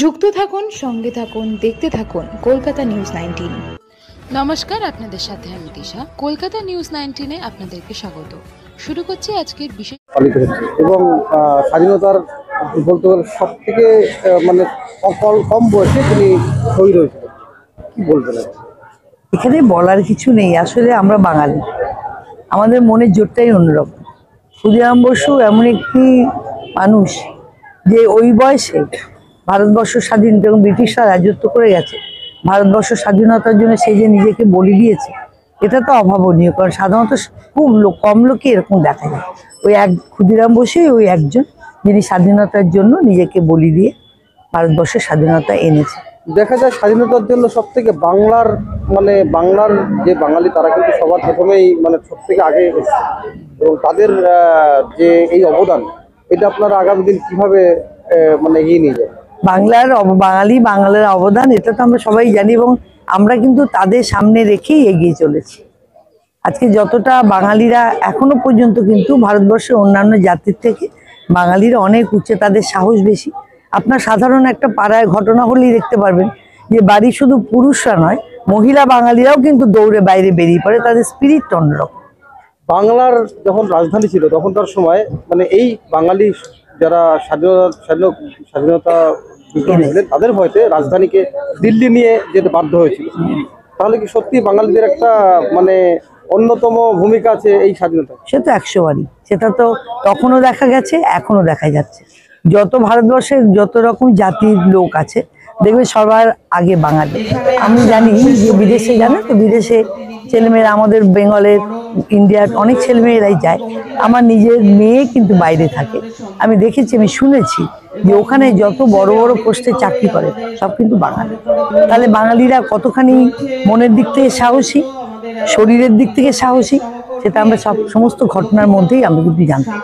যুক্ত থাকুন, সঙ্গে থাকুন, দেখতে থাকুন কলকাতা নিউজ 19। নমস্কার, আপনাদের সাথে আমি দিশা। কলকাতা নিউজ 19-এ আপনাদেরকে স্বাগত। শুরু করছি আজকের বিশেষ এবং স্বাধীনতার বলতে গেলে সব থেকে মানে কম বয়সে তিনি শহীদ হয়েছিলেন, কি বলবেন? এখানে বলার কিছু নেই। আসলে আমরা বাঙালি, আমাদের মনের জোরটাই অন্যরকম। ক্ষুদিরাম বসু এমন একটি মানুষ যে ওই বয়সে ভারতবর্ষ স্বাধীন এবং ব্রিটিশরা রাজত্ব করে গেছে, ভারতবর্ষ স্বাধীনতার জন্য সে যে নিজেকে বলি দিয়েছে, এটা তো অভাবনীয়। কারণ সাধারণত খুব কম লোকে এরকম দেখা যায়। ওই এক ক্ষুদিরাম বসুই ওই একজন যিনি স্বাধীনতার জন্য নিজেকে বলি দিয়ে ভারতবর্ষের স্বাধীনতা এনেছে। দেখা যায় স্বাধীনতার জন্য সব থেকে বাংলার যে বাঙালি তারা কিন্তু সবার প্রথমেই সব থেকে আগে এসেছে, এবং তাদের যে এই অবদান, এটা আপনারা আগামী দিন কিভাবে এগিয়ে নিয়ে যাবেন? বাঙালির অবদান এটা তো আমরা সবাই জানি, এবং আমরা কিন্তু তাদের সামনে রেখেই এগিয়ে চলেছি। আজকে যতটা বাঙালিরা এখনো পর্যন্ত কিন্তু ভারতবর্ষের অন্যান্য জাতির থেকে বাঙালিরা অনেক উচ্চে, তাদের সাহস বেশি। আপনার সাধারণ একটা পাড়ায় ঘটনা হলেই দেখতে পারবেন যে বাড়ি শুধু পুরুষরা নয়, মহিলা বাঙালিরাও কিন্তু দৌড়ে বাইরে বেরিয়ে পড়ে, তাদের স্পিরিট অন্যরকম। বাংলার যখন রাজধানী ছিল তখনকার সময় এই বাঙালি যারা স্বাধীনতা বিপ্লবী ছিলেন, তাদের ভয়তে রাজধানীকে দিল্লি নিয়ে যেতে বাধ্য হয়েছিল। তাহলে কি সত্যি বাঙালিদের একটা অন্যতম ভূমিকা আছে এই স্বাধীনতা? সে তো 100 বারই, সেটা তো তখনও দেখা গেছে, এখনো দেখা যাচ্ছে। যত ভারতবর্ষের যত রকম জাতির লোক আছে, দেখবে সবার আগে বাঙালি। আমি জানি যে বিদেশে জানে তো, বিদেশে ছেলেমেয়েরা, আমাদের বেঙ্গলের, ইন্ডিয়ার অনেক ছেলেমেয়েরাই যায়। আমার নিজের মেয়ে কিন্তু বাইরে থাকে, আমি দেখেছি, আমি শুনেছি যে ওখানে যত বড় বড় পোস্টে চাকরি করে সব কিন্তু বাঙালি। তাহলে বাঙালিরা কতখানি মনের দিক থেকে সাহসী, শরীরের দিক থেকে সাহসী, সেটা আমরা সমস্ত ঘটনার মধ্যেই আমরা কিন্তু জানতে।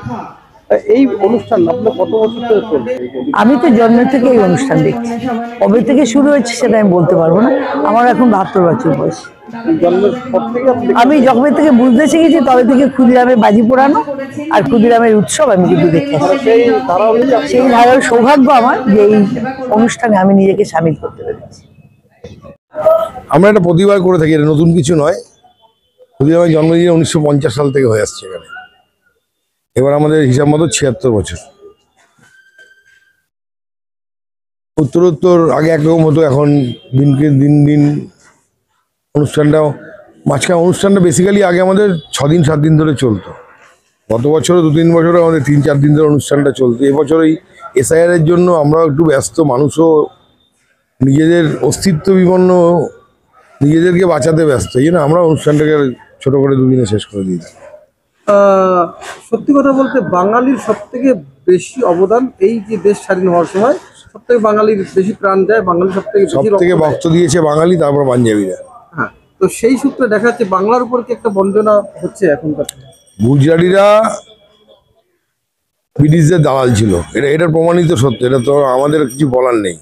এই অনুষ্ঠান আপনার কত বছর ধরে চলছে? আমি তো জন্ম থেকে এই অনুষ্ঠান দেখছি। কবে থেকে শুরু হয়েছে সেটা আমি বলতে পারবো না। আমার এখন 72 বছর বয়স। আমি যখন থেকে বুঝতে শিখেছি তবে থেকে ক্ষুদিরামের বাজি পোড়ানো আর ক্ষুদিরামের উৎসব আমি কিন্তু দেখে আসছি। সেই ধারার সৌভাগ্য আমার যে এই অনুষ্ঠানে আমি নিজেকে সামিল করতে পেরেছি। আমরা একটা প্রতিবার করে থাকি, এটা নতুন কিছু নয়। ক্ষুদিরামের জন্মদিন 1950 সাল থেকে হয়ে আসছে এখানে। এবার আমাদের হিসাব মতো 76 বছর। উত্তরোত্তর আগে একরকম হতো, এখন দিনকে দিন অনুষ্ঠানটা বেসিক্যালি আগে আমাদের 6 দিন 7 দিন ধরে চলতো। গত বছরও 2-3 বছরে আমাদের 3-4 দিন ধরে অনুষ্ঠানটা চলতো। এবছর এই SIR এর জন্য আমরা একটু ব্যস্ত, মানুষও নিজেদের অস্তিত্ব বিপন্ন, নিজেদেরকে বাঁচাতে ব্যস্ত, এই জন্য আমরা অনুষ্ঠানটাকে ছোট করে 2 দিনে শেষ করে দিয়েছি। সত্যি কথা বলতে বাঙালির সব থেকে বেশি অবদান, এই যে দেশ স্বাধীন হওয়ার সময় সব থেকে বাঙালির বেশি প্রাণ যায়, বাঙালি সব থেকে রক্ত দিয়েছে বাঙালি, তারপর পাঞ্জাবিরা। হ্যাঁ, তো সেই সূত্রে দেখা যাচ্ছে বাংলার উপর কি একটা বঞ্চনা হচ্ছে এখনকার। গুজরাটিরা ব্রিটিশদের দালাল ছিল, এটার প্রমাণিত সত্য। এটা তো আমাদের কিছু বলার নেই।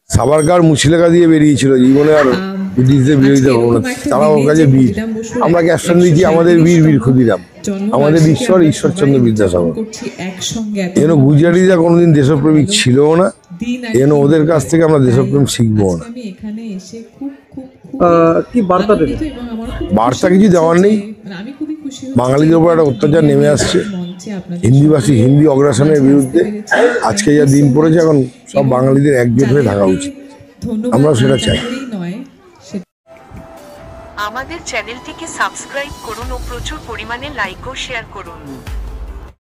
সাভারকার মুছিলেখা দিয়ে বেরিয়েছিল জীবনে আর ব্রিটিশদের বিরোধিতা করবো না। তারা ওর কাছে বীর, আমরা ক্যাপশন দিয়েছি আমাদের বীর ক্ষুদিরাম, আমাদের ঈশ্বরচন্দ্র বিদ্যাসাগর। যেন গুজরাটিরা কোনোদিন দেশপ্রেমিক ছিল না, যেন ওদের কাছ থেকে আমরা দেশপ্রেম শিখবো না। কি বার্তা দেবে? বার্তা কিছু দেওয়ার নেই। বাঙালিদের উপর একটা অত্যাচার নেমে আসছে, হিন্দি অগ্রাসনের বিরুদ্ধে। আজকে যা দিন পড়েছে, এখন সব বাঙালিদের একজোট হয়ে থাকা উচিত, আমরা সেটা চাই। আমাদের চ্যানেলটিকে সাবস্ক্রাইব করুন ও প্রচুর পরিমাণে লাইক ও শেয়ার করুন।